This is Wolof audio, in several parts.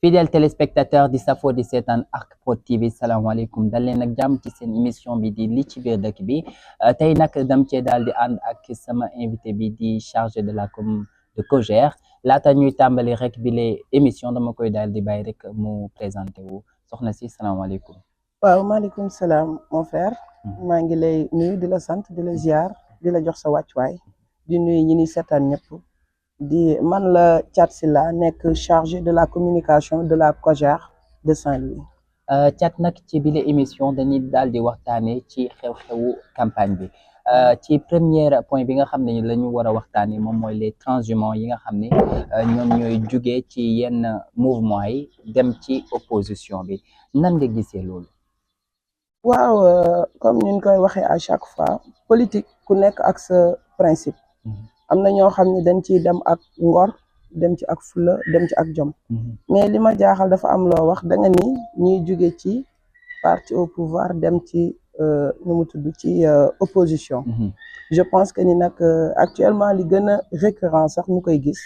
fidèle téléspectateur di safo di seetaan Arc-Prod TV salaamaaleykum dal leen ak jàmm ci seen émission bi di li ci biir dëkk bi tey nag dam cee daal di ànd ak sama invité bi di chargé de la com de COJER laata ñuy tàmbali rek bi les émission dama koy daal di bàyyi rek mu présenté wu soxna si salaamaaleykum. waaw maaleykum salaam mon frère. maa ngi lay nuyu di la sant di la ziar di la jox sa wàccuwaay di nuyu ñi ni seetaan ñëpp. di man la Thiat Sylla nekk chargé de la communication de la COJER de Saint-Louis. Thiat nag ci bile émission dañuy daal di waxtaanee ci xew-xewu campagne bi ci première point bi nga xam ne la ñu war a waxtaanee moom mooy les transhumants yi nga xam ne ñoom ñooy jugee ci yenn mouvement yi dem ci opposition bi nan nga gisee loolu. waaw comme ni ñu koy waxee à chaque fois politique ku nekk ak sa principe. am na ñoo xam ne dañ ciy dem ak ngor dem ci ak fula dem ci ak jom mais li ma jaaxal dafa am loo wax da nga ni ñuy jóge ci parti au pouvoir dem ci nu mu tudd ci opposition. Je pense que ni nag actuellement li gën a récurrent sax ñu koy gis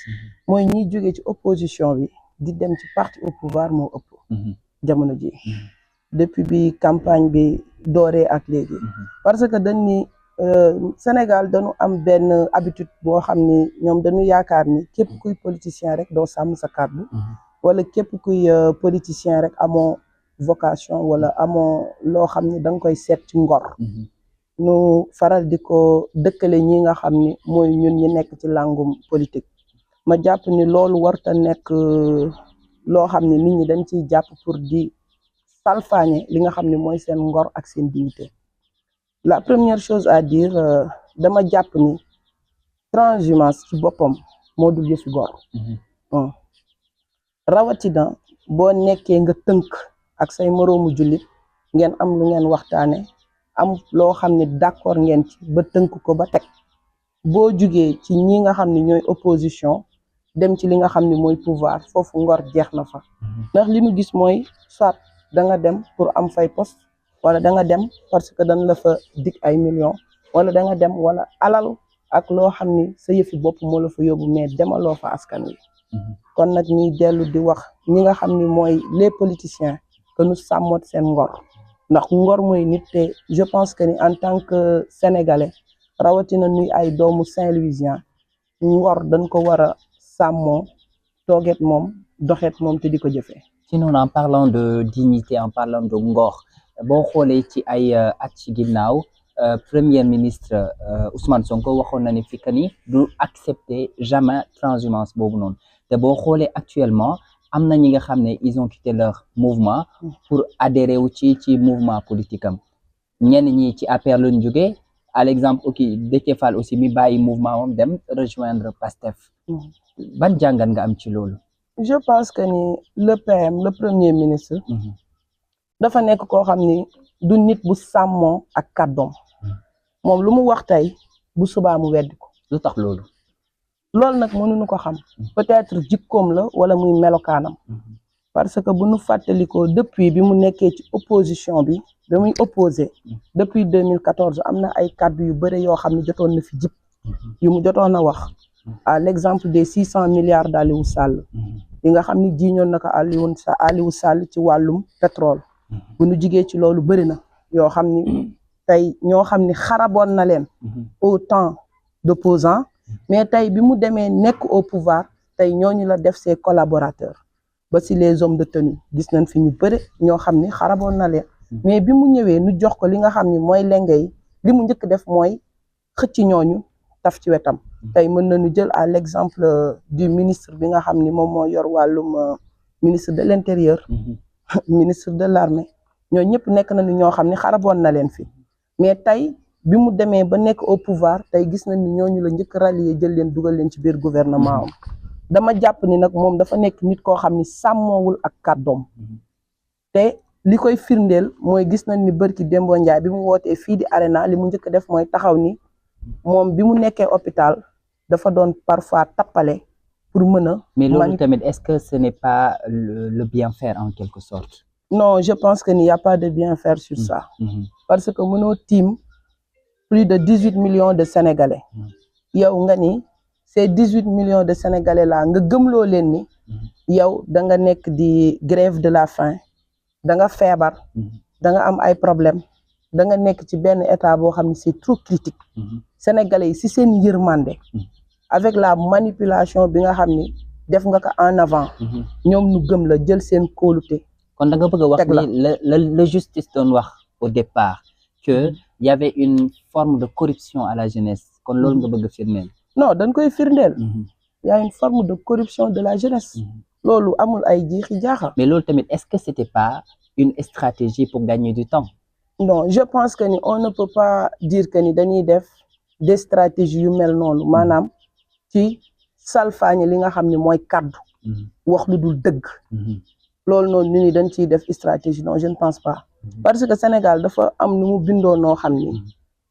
mooy ñiy jóge ci opposition bi di dem ci parti au pouvoir moo ëpp jamono ji depuis bi campagne bi dooree ak léegi parce que dañ ni Sénégal dañu am benn habitude boo xam ni ñoom dañu yaakaar ni képp kuy politicien rek doo sàmm sa kàddu wala képp kuy politicien rek amoo vocation wala amoo loo xam ni da nga koy seet ci ngor nu faral di ko dëkkale ñi nga xam ni mooy ñun ñi nekk ci làngum politique ma jàpp ni loolu warta nekk loo xam ni nit ñi dañ ciy jàpp pour di salfaañe li nga xam ni mooy seen ngor ak seen dignité. La première chose à dire dama jàpp ni transhumance ci boppam moo dul yëfi góor rawatina boo nekkee nga tënk ak say moroomu jullit ngeen am lu ngeen waxtaane am loo xam ne d'accord ngeen ci ba tënk ko ba teg boo jugee ci ñi nga xam ne ñooy opposition dem ci li nga xam ne mooy pouvoir foofu ngor jeex na fa ndax li ñu gis mooy soit da nga dem pour am fay poste wala da nga dem parce que dañ la fa dig ay millions wala da nga dem wala alal ak loo xam ni sa yëfi bopp moo la fa yóbbu mais demaloo fa askan wi kon nag ñuy dellu di wax ñi nga xam ni mooy les politiciens que ñu sàmmoot seen ngor ndax ngor mooy nit te je pense que ni en tant que sénégalais rawatina nuy ay doomu Saint-Louisien ngor dañ ko war a sàmmoo toogeet moom doxeet moom te di ko jëfee. Sinon en parlant de dignité en parlant de ngor boo xoolee ci ay at ci ginnaaw premier ministre Ousmane Sonko waxoon na ni fi que ni du accepter jamais transhumance boobu noonu te boo xoolee actuellement am na ñi nga xam ne ils ont quitté leur mouvement pour adhérer wu ci mouvement politique am ñenn ñi ci APR lañu jógee à l'exemple ok Déthié Fall aussi mi bàyyi mouvement moom dem rejoindre PASTEF ban jàngat nga am ci loolu. Je pense que ni le PM le premier ministre. dafa nekk koo xam ni du nit bu sàmmoo ak kàddoom moom lu mu wax tey bu subaa mu weddi ko. lu tax loolu. loolu nag mënuñu ko xam peut-être jikkoom la wala muy melokaanam parce que bu ñu fàttalikoo depuis bi mu nekkee ci opposition bi ba muy opposé depuis 2014 am na ay kàddu yu bëri yoo xam ne jotoon na fi jib yu mu jotoon a wax à l'exemple des 600 milliards d'Aliou Sall yi nga xam ni jiiñoon na ko Aliou Sall ci wàllum pétrole. bu ñu jigee ci loolu bëri na yoo xam ni tey ñoo xam ni xaraboon na leen au temps d'opposant mais tey bi mu demee nekk au pouvoir tey ñooñu la def ses collaborateurs ba si les hommes de tenue gis nañ fi ñu bëri ñoo xam ni xaraboon na leen mais bi mu ñëwee nu jox ko li nga xam ni mooy lenge yi li mu njëkk def mooy xëcc ñooñu taf ci wetam tey mën nañu jël à l'exemple du ministre bi nga xam ni moom moo yor wàllum ministre de l'intérieur ministre de l'armée ñoo ñëpp nekk nañu ñoo xam ne xaraboon na leen fi mais tey bi mu demee ba nekk au pouvoir tey gis nañ ni ñooñu la njëkk rallier jël leen dugal leen ci biir gouvernement am dama jàpp ni nag moom dafa nekk nit koo xam ni sàmmoowul ak kàddoom te li koy firndeel mooy gis nañ ni bërki Dembo Ndiaye bi mu wootee fii di Arena li mu njëkk def mooy taxaw ni moom bi mu nekkee hôpital dafa doon parfois tappale pour mën a. mais loolu tamit est-ce que ce n'est pas le bien faire en quelque sorte. non je pense que n'y a pas de bien faire sur ça. parce que mënoo tiim plus de 18 millions de Sénégalais. yow nga ni ces 18 millions de Sénégalais là nga gëmloo leen ni yow da nga nekk di grève de la faim da nga feebar da nga am ay problème da nga nekk ci benn état boo xam ne c'est trop critique sénégalais yi si seen yërmande avec la manipulation bi nga xam ni def nga ko en avant ñoom ñu gëm la jël seen kóolute. kon da nga bëgg a wax ni la justice doon wax au départ que il y avait une forme de corruption à la jeunesse kon loolu nga bëgg a firndeel. non dañ koy firndeel. y a une forme de corruption de la jeunesse. loolu amul ay jiixi jaaxa. mais loolu tamit est-ce que c'était pas une stratégie pour gagner du temps? non je pense que ni on ne peut pas dire que ni dañuy def des stratégies yu mel noonu maanaam ci salfaañe li nga xam ne mooy kaddu. wax lu dul dëgg. loolu noonu ñu ni dañ ciy def stratégie non je ne pense pas. parce que Sénégal dafa am nu mu bindoo noo xam ni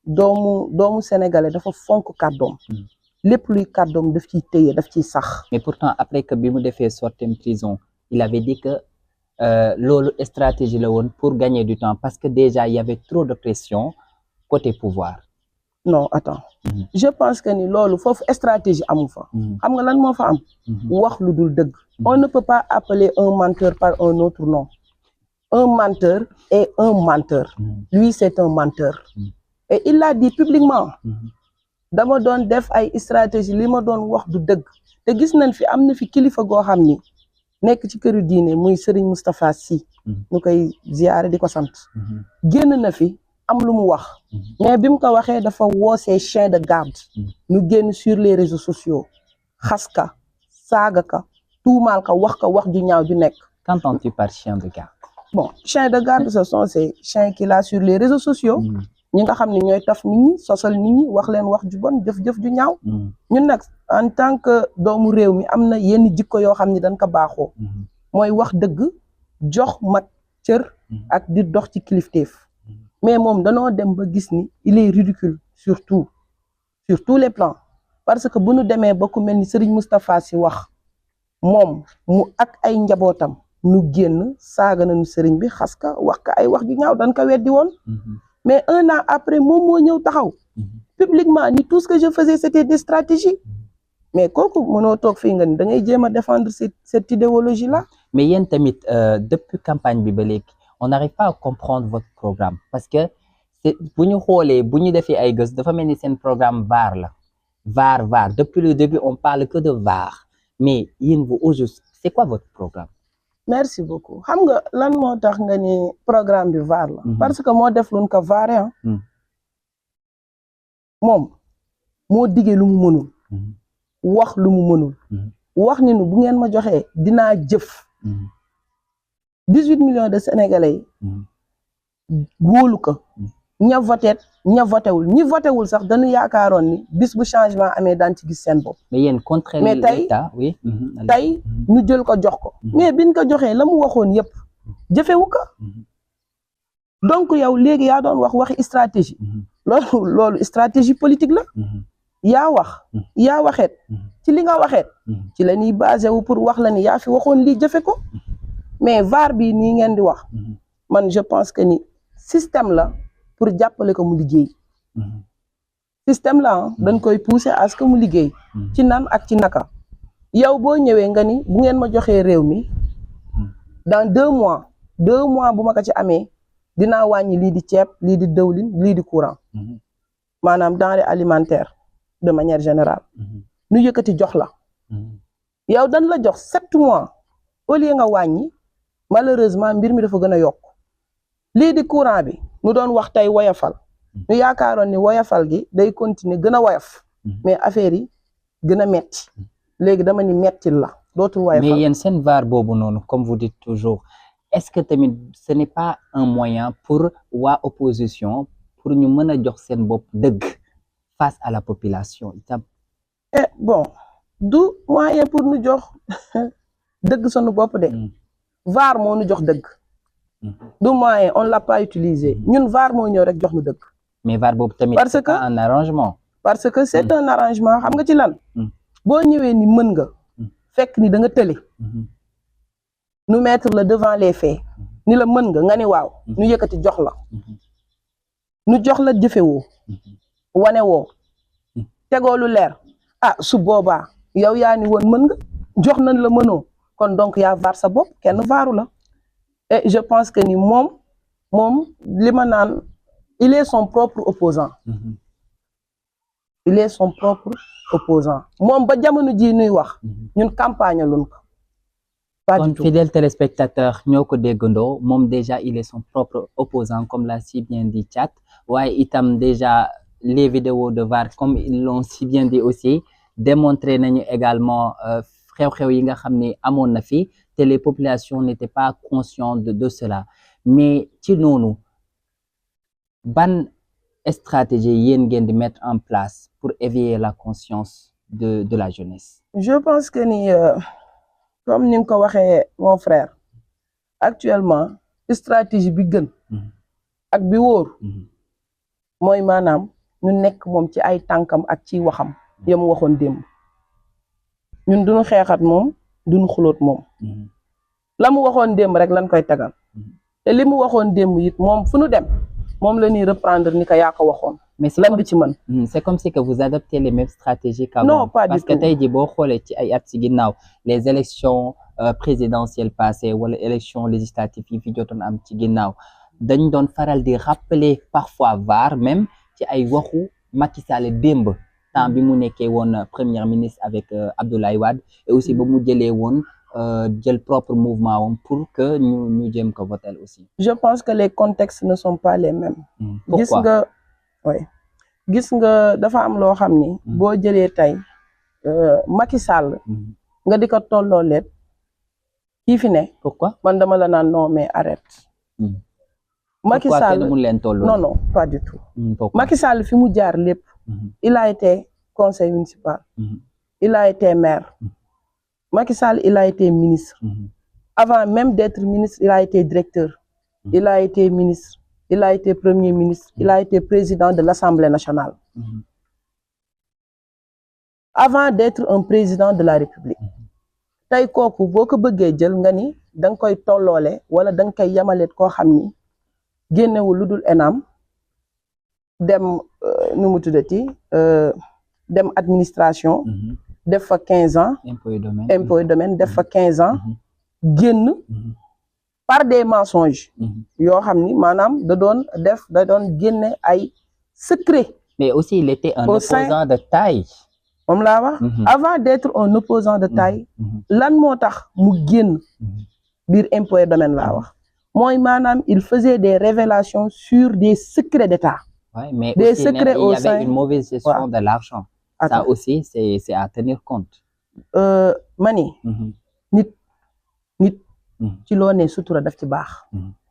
doomu sénégalais dafa fonk kàddoom. lépp luy kàddoom daf ciy téye daf ciy sax. mais pourtant après que bi mu defee sortie prison il avait dit que loolu stratégie la woon pour gagner du temps parce que déjà il y avait trop de pression côté pouvoir. non attends je pense que ni loolu foofu stratégie amu fa. xam nga lan moo fa am. wax lu dul dëgg. on ne peut pas appeler un menteur par un autre nom. un menteur est un menteur. lui c'est un menteur. et il l'a dit publiquement. dama doon def ay stratégie li ma doon wax du dëgg te gis nañ fi am na fi kilifa goo xam ni nekk ci këru diine muy Serigne Moustapha Sy ñu koy ziyaare di ko sant génn na fi am lu mu wax mais bi mu ko waxee dafa woo ses chiens de garde ñu génn sur les réseaux sociaux xas ka saaga ka tuumaal ka wax ju ñaaw ju nekk. qu'entends-tu par chien de garde? bon chien de garde ce sont ces chiens qu'il a sur les réseaux sociaux. ñi nga xam ne ñooy taf nit ñi sosal nit ñi wax leen wax ju bon jëf-jëf ju ñaaw. ñun nag en tant que doomu réew mi am na yenn jikko yoo xam ne dañ ko baaxoo. mooy wax dëgg jox mag cër ak di dox ci kilifteef. mais moom danoo dem ba gis ni il est ridicule sur tous les plans parce que bu ñu demee ba ku mel ni Serigne Moustapha Sy wax moom mu ak ay njabootam ñu génn saaga nañu Serigne bi xas ka wax ka ay wax ju ñaaw dañ ko weddi woon. mais un an après moom moo ñëw taxaw publiquement ni tout ce que je faisais c'était des stratégies mais kooku mënoo toog fii nga ni da ngay jéem a défendre cette idéologie là. mais yéen tamit depuis campagne bi ba léegi on n'arrive pas à comprendre votre programme parce que c'est bu ñu xoolee bu ñu defee ay gës dafa mel ni seen programme VAR la VAR depuis le début on parle que de VAR mais yéen vous au juste c'est quoi votre programme? merci beaucoup xam nga lan moo tax nga ni programme bi VAR la. parce que moo def luñ ko VAR moom moo diggee lu mu mënul. wax lu mu mënul. wax ni nu bu ngeen ma joxee dinaa jëf. 18 millions de sénégalais yi. wóolu ko. ña voté ña votéwul ñi votéwul sax dañu yaakaaroon ni bis bu changement amee daan ci gis seen bopp. mais yéen contre l'État oui. tey ñu jël ko jox ko. mais biñ ko joxee la mu waxoon yëpp jëfewu ko. donc yow léegi yaa doon waxi stratégie. loolu stratégie politique la. yaa wax yaa waxeet. ci li nga waxeet. ci la ñuy basé wu pour wax la ni yaa fi waxoon lii jëfe ko. mais VAR bi nii ngeen di wax. man je pense que ni système la. pour jàppale ko mu liggéey. système la dañ koy pousser à ce que mu liggéey. ci nan ak ci naka. yow boo ñëwee nga ni bu ngeen ma joxee réew mi dans 2 mois bu ma ko ci amee dinaa wàññi lii di ceeb lii di dëwlin lii di courant. maanaam denrée alimentaire de manière générale. ñu yëkkati jox la. yow dañ la jox 7 mois au lieu nga wàññi malheureusement mbir mi dafa gën a yokk. lii di courant bi. ñu doon wax tey woyafal ñu yaakaaroon ni woyafal gi day continuer gën a woyaf mais affaire yi gën a metti léegi dama ni metti la dootul woyafal. mais yéen seen VAR boobu noonu comme vous dites toujours est-ce que tamit ce n'est pas un moyen pour waa opposition pour ñu mën a jox seen bopp dëgg face à la population itam. bon du moyen pour ñu jox dëgg sunu bopp de. VAR moo ñu jox dëgg. du moyen on l'a pas utilisé ñun VAR moo ñëw rek jox ñu dëgg. mais VAR boobu tamit parce que un arrangement. parce que c'est un arrangement xam nga ci lan. boo ñëwee ni mën nga. fekk ni da nga tële. nous mettre la devant les faits. ni la mën nga ni waaw. ñu yëkkati jox la. ñu jox la jëfewoo. wane woo. tegoo lu leer. ah su boobaa yow yaa ni woon mën nga jox nañ la mënoo kon donc yaa vaar sa bopp kenn vaaru la et je pense que ni moom li ma naan il est son propre opposant il est son propre opposant moom ba jamono ji nuy wax ñun campagne luñ ko pas du tout. Fidèle téléspectateur ñoo ko déggandoo moom déjà il est son propre opposant comme l'a si bien dit Thiat waaye itam déjà les vidéos de VAR comme ils l'ont si bien dit aussi démontré nañu également xew-xew yi nga xam ne amoon na fi te les populations n'étaient pas conscientes de cela mais ci noonu ban stratégie yéen ngeen di mettre en place pour éveiller la conscience de la jeunesse. Je pense que ni comme ni nga ko waxee mon frère actuellement stratégie bi gën ak bi wóor mooy maanaam ñu nekk moom ci ay tànkam ak ci waxam ya mu waxoon démb ñun duñu xeexat moom duñu xuloot moom la mu waxoon démb rek lañ koy tegal te li mu waxoon démb it moom fu ñu dem moom la ñuy reprendre ni ko yaa ko waxoon. mais c'est comme si que vous adoptez les mêmes stratégies qu'avant. Non, pas parce du que tout. tey jii boo xoolee ci ay at ci ginnaaw les élections présidentielles passées wala élections législatives yi fi jotoon am ci ginnaaw dañ doon faral di rappeler parfois VAR même ci ay waxu Macky Sall démb temps bi mu nekkee woon premier ministre avec Abdoulaye Wade et aussi ba mu jëlee woon jël propre mouvement wam pour que ñu jéem ko voter aussi. Je pense que les contextes ne sont pas les mêmes. Pourquoi? Gis nga dafa am loo xam ni boo jëlee tey Macky Sall nga di ko tolloo leet kii fi ne. Pourquoi? Man dama la naan non mais arrête. Macky Sall non pas du tout. Macky Sall fi mu jaar lépp. Il a été conseil municipal. Il a été maire. Macky Sall il a été ministre. Avant même d'être ministre il a été directeur. Il a été ministre. Il a été premier ministre. Il a été président de l'Assemblée nationale. Avant d'être un président de la République. Tey kooku boo ko bëggee jël nga ni da nga koy tolloole wala da nga koy yamaleet koo xam ni génnewul lu dul ENAM dem nu mu tuddati dem administration. def fa 15 ans. impôt et domaine def fa 15 ans. génn. par des mensonges. yoo xam ni maanaam da doon génne ay secret. mais aussi il était un opposant de taille. moom laa wax. avant d'être un opposant de taille. lan moo tax mu génn. biir impôt et domaine laa wax. mooy maanaam il faisait des révélations sur des secrets d'État. Ouais, mais des aussi secrets il y avait une mauvaise gestion de l'argent. Ça aussi c'est à tenir compte. mani nit ci loo ne sutura daf ci baax.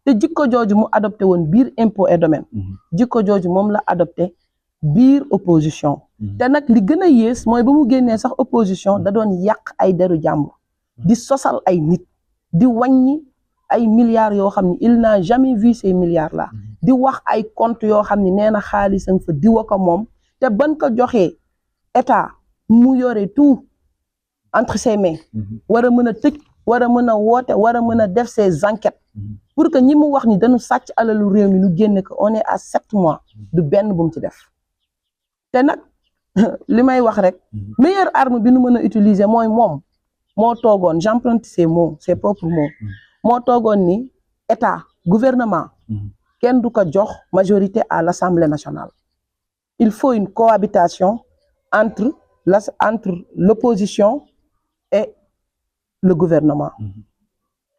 te jikko jooju mu adopté woon biir impôt et domaine. jikko jooju moom la adopté biir opposition. te nag li gën a yées mooy ba mu génnee sax opposition da doon yàq ay deru jàmbur. di sosal ay nit. di wàññi ay milliards yoo xam ni il n'a jamais vu ces milliards là. di wax ay compte yoo xam ni nee na xaalisam fa diwa ko moom te ban ko joxee état mu yore tout entre ses mains. war a mën a tëj. war a mën a woote war a mën a def ses enquêtes pour que ñi mu wax ni dañu sàcc alalu réew mi nu génne ko on est à 7 mois du benn bu mu ci def te nag li may wax rek meilleure arme bi nu mën a utiliser mooy moom moo toogoon j'emprunte ses mots ses propres mots moo toogoon ni état gouvernement kenn du ko jox majorité à l'Assemblée nationale il faut une cohabitation entre l'opposition et le gouvernement.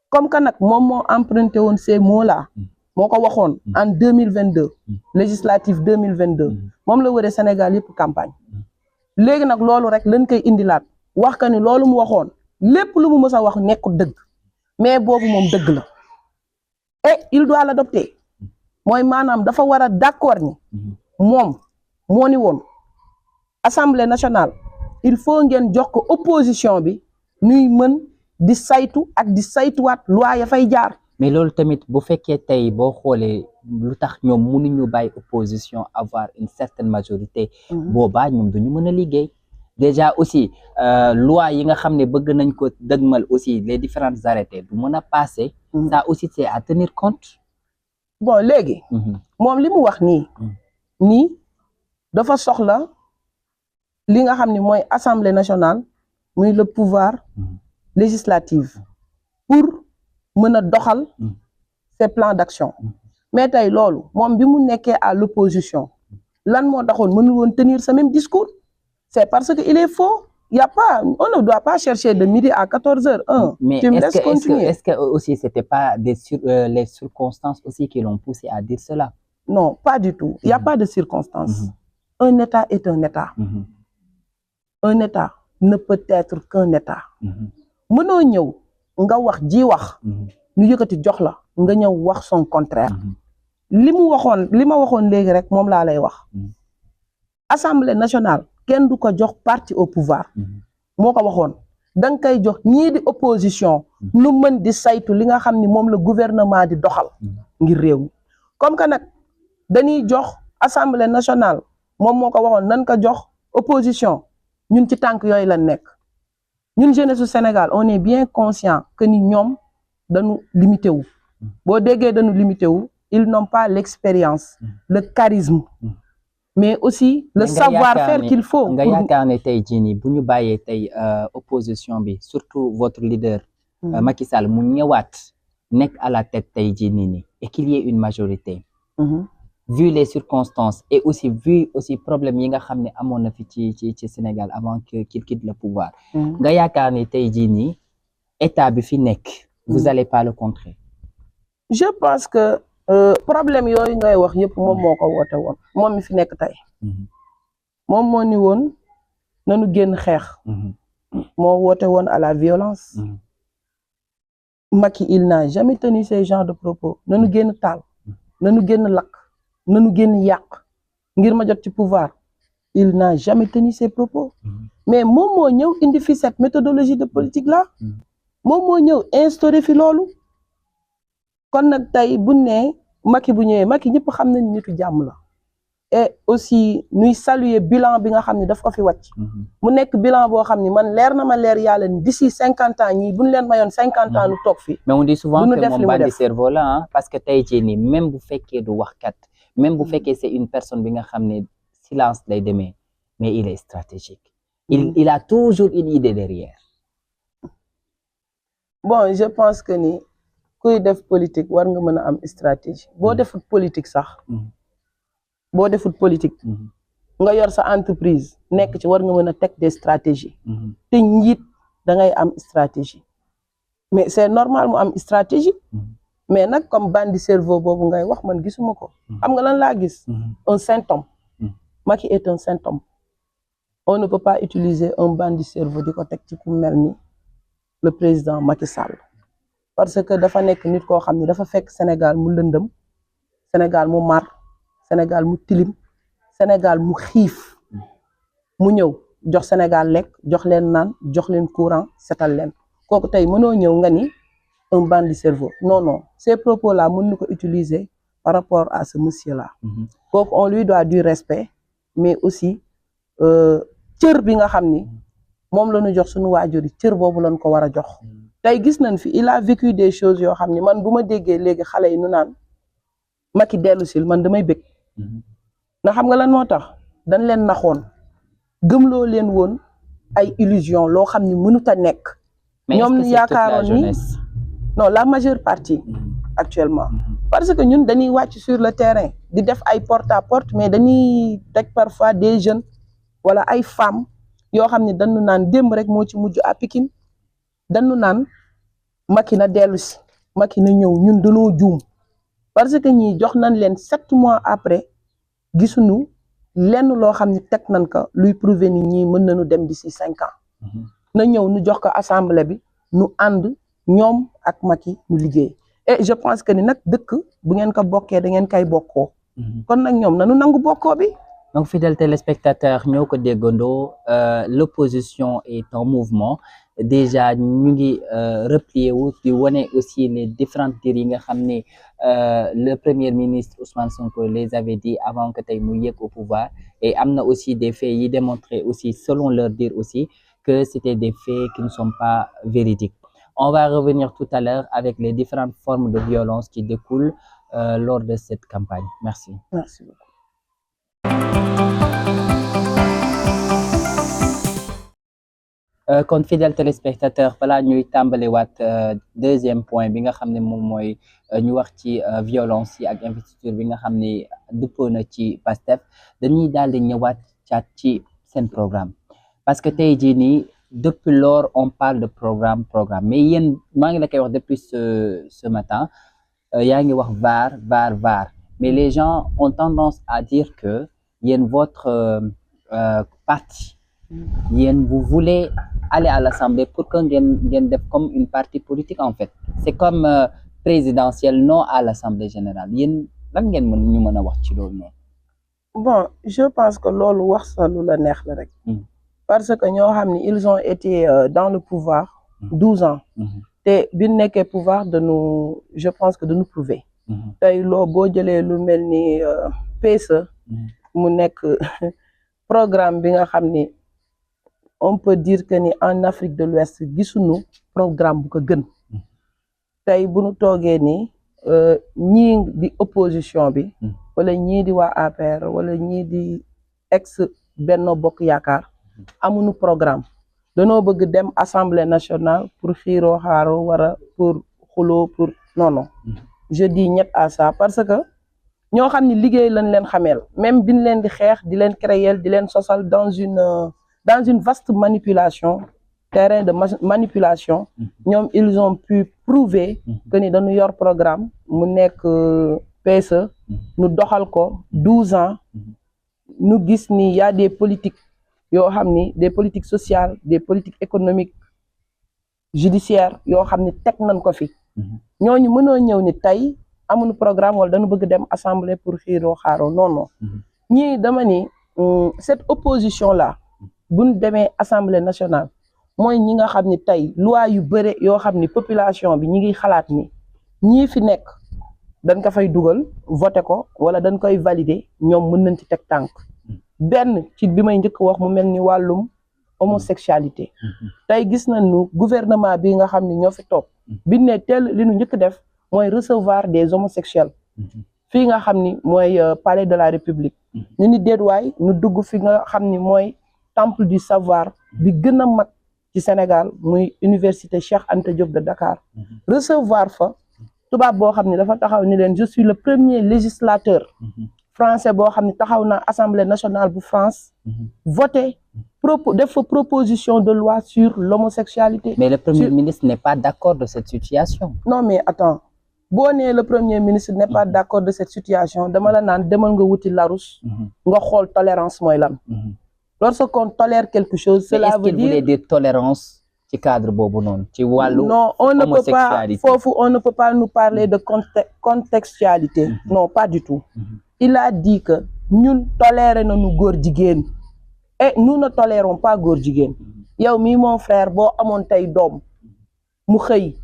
Comme que nag moom moo emprunté woon ces mots là moo ko waxoon en 2022 législative 2022 moom la wëree Sénégal yëpp campagne léegi nag loolu rek lañ koy indilaat wax ka ni loolu mu waxoon lépp lu mu mës a wax nekkul dëgg mais boobu moom dëgg la et il doit l'adopter mooy maanaam dafa war a d'accord ni moom moo ni woon Assemblée nationale il faut ngeen jox ko opposition bi ñuy mën di saytu ak di saytuwaat loi ya fay jaar. mais loolu tamit bu fekkee tey boo xoolee lu tax ñoom mënuñu bàyyi opposition avoir une certaine majorité. boobaa ñoom duñu mën a liggéey. déjà aussi loi yi nga xam ne bëgg nañ ko dëgmal aussi les différents arrêtés du mën a passer. ça aussi c'est à tenir compte. bon léegi. moom li mu wax nii dafa soxla li nga xam ne mooy Assemblée nationale muy le pouvoir législatives pour mën a doxal ces plans d'action mais tey loolu moom bi mu nekkee à l'opposition lan moo taxoon mënul woon tenir ce même discours c'est parce que il est faux. Il y a pas, on ne doit pas chercher de midi à 14h. Mais tu me laisses continuer. est-ce que aussi c'était pas les circonstances aussi qui l'ont poussé à dire cela? Non, pas du tout. Il n'y a pas de circonstances. Un État est un État. Un État ne peut être qu'un État. Mënoo ñëw nga wax ji wax ñu yëkkati jox la nga ñëw wax son contraire. li ma waxoon léegi rek moom laa lay wax. Assemblée nationale kenn du ko jox parti au pouvoir moo ko waxoon da nga koy jox ñii di opposition lu mën di saytu li nga xam ni moom la gouvernement di doxal ngir réew mi comme que nag dañuy jox assemblée nationale moom moo ko waxoon nan ko jox opposition ñun ci tànk yooyu la nekk ñun jeunesse su Sénégal on est bien conscient que ni ñoom dañu limité wu boo déggee dañu limité wu ils n'ont pas l'expérience le charisme mais aussi le savoir-faire qu'il faut. nga yaakaar ne tey jii nii bu ñu bàyyee tey opposition bi surtout votre leader Macky Sall mu ñëwaat nekk à la tête tey jii nii et qu'il y ait une majorité vu les circonstances et aussi vu aussi problème yi nga xam ne amoon na fi ci Sénégal avant qu'il quitte le pouvoir nga yaakaar ne tey jii nii état bi fi nekk vous allez pas le contrer? Je pense que problème yooyu ngay wax yëpp moom moo ko woote woon moom mi fi nekk tey moom moo ni woon nanu génn xeex moo woote woon à la violence Macky il n'a jamais tenu ces genres de propos nanu génn taal nanu génn lakk nanu génn yàq ngir ma jot ci pouvoir il n'a jamais tenu ces propos mais moom moo ñëw indi fi cette méthodologie de politique là moom moo ñëw instauré fi loolu kon nag tey bu ne Macky bu ñëwee Macky ñëpp xam nañ nitu jàmm la et aussi ñuy saluer bilan bi nga xam ne daf ko fi wàcc mu nekk bilan boo xam ne man leer na ma leer yàlla ni d'ici 50 ans ñii buñ leen mayoon 50 ans nu toog fi mais on dit souvent que moom bandi cerveau la parce que tey jii nii même bu fekkee du waxkat même bu fekkee c'est une personne bi nga xam ne silence lay demee mais il est stratégique il a toujours une idée derrière. Bon je pense que ni kuy def politique war nga mën a am stratégie boo defut politique sax boo defut politique nga yor sa entreprise nekk ci war nga mën a teg des stratégies te njiit da ngay am stratégie mais c'est normal mu am stratégie mais nag comme bandi cerveau boobu ngay wax man gisuma ko xam nga lan laa gis un symptôme Macky est un symptôme on ne peut pas utiliser un bandi cerveau di ko teg ci ku mel ni le président Macky Sall parce que dafa nekk nit koo xam ne dafa fekk Sénégal mu lëndëm Sénégal mu mar Sénégal mu tilim Sénégal mu xiif mu ñëw jox Sénégal lekk jox leen naan jox leen courant setal leen kooku tey mënoo ñëw nga ni un bandit cerveau non ces propos là mën na ko utiliser par rapport à ce monsieur là kooku on lui doit du respect mais aussi cër bi nga xam ni moom la ñu jox suñu waajur yi cër boobu lañ ko war a jox tey gis nañ fi il a vécu des choses yoo xam ni man bu ma déggee léegi xale yi nu naan Macky dellu sil man damay bëgg ndax xam nga lan moo tax dañ leen naxoon gëmloo leen woon ay illusion loo xam ni mënut a nekk ñoom yaakaaroon ni non la majeure partie actuellement parce que ñun dañuy wàcc sur le terrain di def ay porte à porte mais dañuy teg parfois des jeunes wala ay femmes yoo xam ne dañu naan démb rek moo ci mujj à Pikine dañu naan Macky na dellu si Macky na ñëw ñun dañoo juum parce que ñii jox nañ leen 7 mois après gisuñu lenn loo xam ne teg nañ ko luy prouver ni ñii mën nañu dem d'ici 5 ans na ñëw nu jox ko assemblée bi nu ànd ñoom ak Macky ñu liggéey et je pense que ni nag dëkk bu ngeen ko bokkee da ngeen koy bokkoo kon nag ñoom nanu nangu bokkoo bi. Donc, fidèles téléspectateurs, nous avons l'opposition est en mouvement. Déjà, nous avons replié aussi les différentes dires le Premier ministre Ousmane Sonko les avait dit avant que tu aies au pouvoir. Et il y a aussi des faits qui démontraient aussi, selon leur dire aussi, que c'était des faits qui ne sont pas véridiques. On va revenir tout à l'heure avec les différentes formes de violence qui découlent lors de cette campagne. Merci. Merci beaucoup. kon fidèle téléspectateur balaa ñuy tàmbaliwaat deuxième point bi nga xam ne moom mooy ñu wax ci violence yi ak investiture bi nga xam ne dëppoo na ci Pastef dañuy daal di ñëwaat caat ci seen programme parce que tey jii nii depuis lors on parle de programme mais yéen maa ngi la koy wax depuis ce matin yaa ngi wax VAR mais les gens ont tendance à dire que yéen votre parti yéen vous voulez aller à l'Assemblée pour que ngeen def comme une partie politique en fait c'est comme présidentielle non à l'Assemblée générale yéen lan ngeen ñu mën a wax ci loolu noonu. Bon je pense que loolu wax sa lu la neex la rek. parce que ñoo xam ni ils ont été dans le pouvoir 12 ans. te bi nekkee pouvoir je pense que de nous prouver. tey loo boo jëlee lu mel ni PSE. mu nekk programme bi nga xam ni. On peut dire que ni en Afrique de l'Ouest gisuñu programme bu ko gën tey bu ñu toogee nii ñii di opposition bi wala ñii di waa APR wala ñii di ex Benno Bokk Yaakaar amuñu programme danoo bëgg dem Assemblée nationale pour xiiroo xaaroo wala pour xuloo pour non je dis ñett à ça parce que ñoo xam ni liggéey lañ leen xameel même biñ leen di xeex di leen créer di leen sosal dans une vaste manipulation terrain de manipulation ñoom ils ont pu prouver que ni dañu yor programme mu nekk PSE nu doxal ko 12 ans nu gis ni y a des politiques yoo xam ni des politiques sociales des politiques économiques judiciaires yoo xam ni teg nañ ko fi ñooñu mënoo ñëw ni tey amuñu programme wala dañu bëgg dem assemblée pour xiiroo xaaroo non ñii dama ni cette opposition là buñ demee assemblée nationale mooy ñi nga xam ni tey loi yu bëre yoo xam ni population bi ñi ngi xalaat ni ñii fi nekk dañ ko fay dugal voté ko wala dañ koy valider ñoom mën nañ ci teg tànk benn ci bi may njëkk wax mu mel ni wàllum homosexualité tey gis nañ nu gouvernement bi nga xam ni ñoo fi toog biñ ne teel li nu njëkk def mooy recevoir des homosexuels fii nga xam ni mooy palais de la République ñu ni déedwaay ñu dugg fi nga xam ni mooy temple du savoir bi gën a mag ci Sénégal muy université Cheikh Anta Diop de Dakar recevoir fa tubaab boo xam ne dafa taxaw ni leen je suis le premier législateur français boo xam ne taxaw na Assemblée nationale bu France voté def fa proposition de loi sur l'homosexualité. Mais le premier ministre n'est pas d'accord de cette situation. Non mais attends boo nee le premier ministre n'est pas d'accord de cette situation dama la naan demal nga wuti Larousse nga xool tolérance mooy lan. Lorsqu'on tolère quelque chose, cela veut dire... Est-ce qu'il voulait dire tolérance ci cadre boobu noonu ci wàllu non on ne peut pas foofu on ne peut pas nous parler de contextualité non pas du tout il a dit que ñun toléré nañu góor jigéen et nous ne tolérons pas góor jigéen yow mii mon frère boo amoon tey doom mu xëy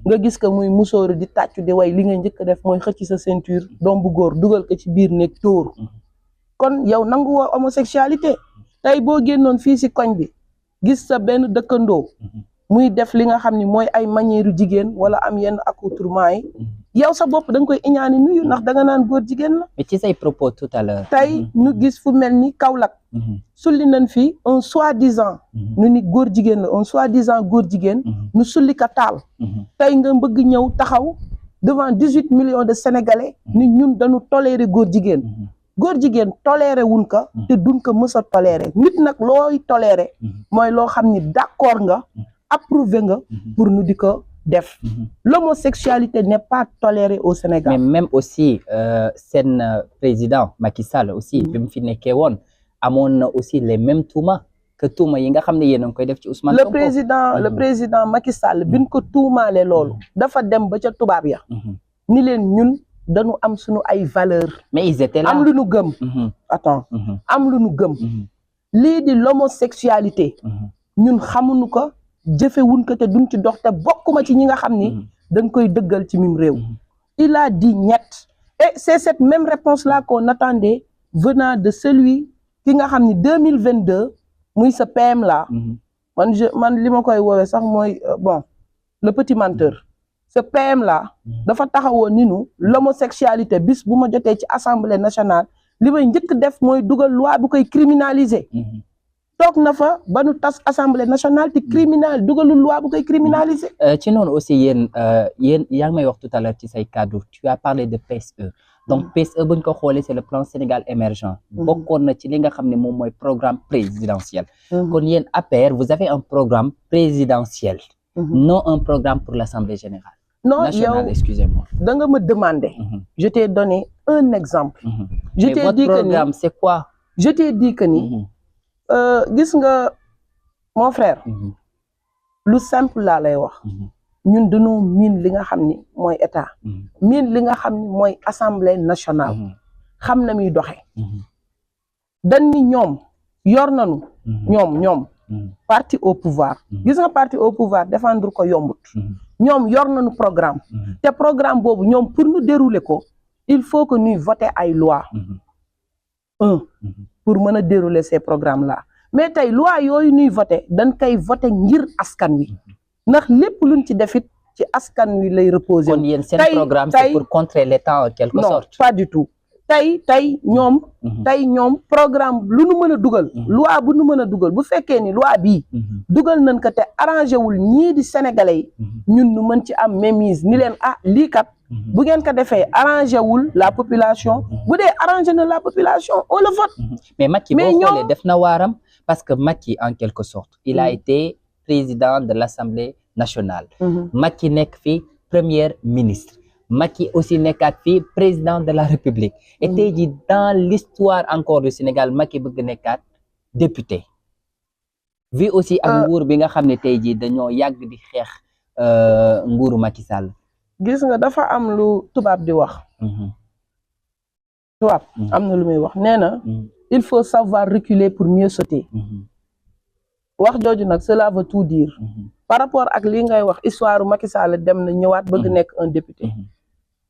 nga gis que muy musóoru di tàccu di way li nga njëkk def mooy xëcc sa ceinture doom bu góor dugal ko ci biir nekk tóor kon yow nangu woo homosexualité tey boo génnoon fii si koñ bi gis sa benn dëkkandoo muy def li nga xam ni mooy ay manière jigéen wala am yenn accoutrement yi yow sa bopp da nga koy iñaani nuyu ndax da nga naan góor jigéen la. mais ci say propos tout à l'heure tey ñu gis fu mel ni Kaolack sulli nañ fi un soi-disant nu ni góor jigéen la un soi-disant góor jigéen nu sulli ka taal tey nga bëgg ñëw taxaw devant 18 millions de Sénégalais ni ñun dañu tolérer góor jigéen góor jigéen toléré wuñ ko te duñ ko mës a toléré nit nag looy toléré mooy loo xam ni d'accord nga approuvé nga pour nu di ko def l'homosexualité n'est pas tolérée au Sénégal. mais même aussi seen président Macky Sall aussi bi mu fi nekkee woon amoon na aussi les mêmes tuuma que tuuma yi nga xam ne yéen a ngi koy def ci Ousmane Sonko. le président Macky Sall biñ ko tuumaale loolu dafa dem ba ca tubaab ya ni leen ñun dañu am suñu ay valeurs. mais ils étaient là am lu nu gëm. attends am lu nu gëm. lii di l'homosexualité. ñun xamuñu ko jëfewuñ ko te duñ ci dox te bokkuma ci ñi nga xam ni dañ koy dëggal ci mim réew. il a dit ñett et c'est cette même réponse là qu'on attendait venant de celui ki nga xam ni 2022 muy sa PM là. man li ma koy woowee sax mooy bon le petit menteur. ce PM là dafa taxawoon ni nu l'homosexualité bis bu ma jotee ci assemblée nationale li may njëkk def mooy dugal loi bu koy criminaliser toog na fa ba nu tas assemblée nationale te criminal dugalul loi bu koy criminaliser. ci noonu aussi yéen yaa ngi may wax tout à l'heure ci say cadre tu as parlé de PSE donc PSE buñ ko xoolee c'est le plan Sénégal émergent bokkoon na ci li nga xam ne moom mooy programme présidentiel kon yéen APR vous avez un programme présidentiel non un programme pour l'Assemblée générale nationale, excusez-moi. Da nga me demander je t'ai donné un exemple je Mais t'ai votre dit que programme ni c'est quoi? je t'ai dit que ni gis nga mon frère lu simple laa lay wax ñun dañoo miin li nga xam ni mooy état miin li nga xam ni mooy assemblée nationale xam na muy doxe dañ ni ñoom yor nañu ñoom parti au pouvoir gis nga parti au pouvoir défendre ko yombut ñoom yor nañu programme te programme boobu ñoom pour ñu dérouler ko il faut que ñuy voter ay loi pour mën a dérouler ces programmes là mais tey loi yooyu ñuy voter dañ koy voter ngir askan wi ndax lépp luñ ci defit ci askan wi lay reposer. kon yéen seen programme c'est pour contrer l'État en quelque sorte. non pas du tout tey ñoom programme lu nu mën a dugal loi bu nu mën a dugal bu fekkee ni loi bii dugal nañ ko te arrangé wul ñii di sénégalais yi ñun nu mën ci am mainmise ni leen lii kat bu ngeen ko defee arrangé wul la population bu dee arrangé na la population on le vote. mais Macky boo xoolee def na waaram parce que Macky en quelque sorte il a été président de l'Assemblée nationale Macky nekk fi premier ministre Macky aussi nekkaat fii président de la République et tey jii dans l'histoire encore du Sénégal Macky bëgg nekkaat député vu aussi ak nguur bi nga xam ne tey jii dañoo yàgg di xeex nguuru Macky Sall. gis nga dafa am lu tubaab di wax tubaab am na lu muy wax nee na il faut savoir reculer pour mieux sauter wax jooju nag cela veut tout dire par rapport ak li ngay wax histoire Macky Sall dem na ñëwaat bëgg nekk un député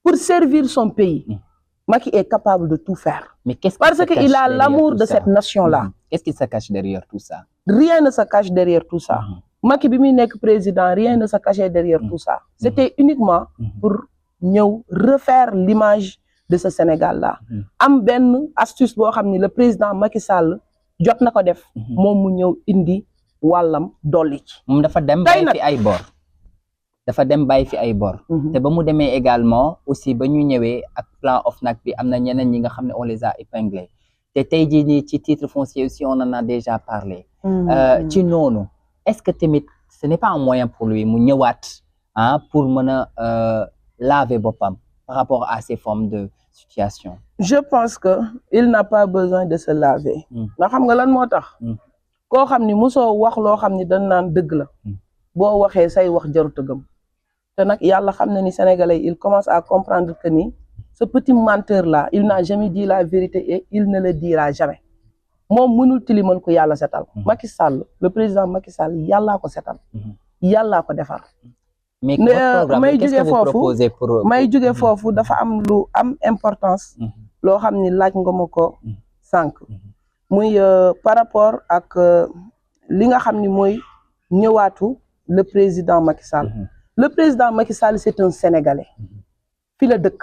pour servir son pays Macky est capable de tout faire mais qu'est-ce parce que il a l'amour de cette nation-là. Qu'est-ce qui se cache derrière tout ça? Rien ne se cache derrière tout ça. Macky bi muy nekk président rien ne se cachait derrière tout ça. C'était uniquement pour ñëw refaire l'image de ce Sénégal-là. am benn astuce boo xam ni le président Macky Sall jot na ko def moom mu ñëw indi wàllam dolli ci. moom dafa dem bàyyi fi ay bor. dafa dem bàyyi fi ay bor. te ba mu demee également aussi ba ñu ñëwee ak plan OFNAC bi am na ñeneen ñi nga xam ne on les a épinglés te tey jii nii ci titre foncier aussi on en a déjà parlé. ci noonu est-ce que tamit ce n'est pas un moyen pour lui mu ñëwaat pour mën a laver boppam par rapport à ces formes de situation. je pense que il n'a pas besoin de se laver. ndax xam nga lan moo tax. koo xam ni mosoo wax loo xam ni dañ naan dëgg la. boo waxee say wax jarut a gëm. te nag yàlla xam na ni sénégalais il commence à comprendre que ni ce petit menteur là il n'a jamais dit la vérité et il ne le dira jamais. moom mënul tilimal ko yàlla setal. Macky Sall le président Macky Sall yàllaa ko setal. yàllaa ko defar. mais may jóge foofu may jóge foofu dafa am lu am importance. loo xam ni laaj nga ma ko sànq. muy par rapport ak li nga xam ni mooy ñëwaatu le président Macky Sall. le président Macky Sall c'est un Sénégalais. fi la dëkk.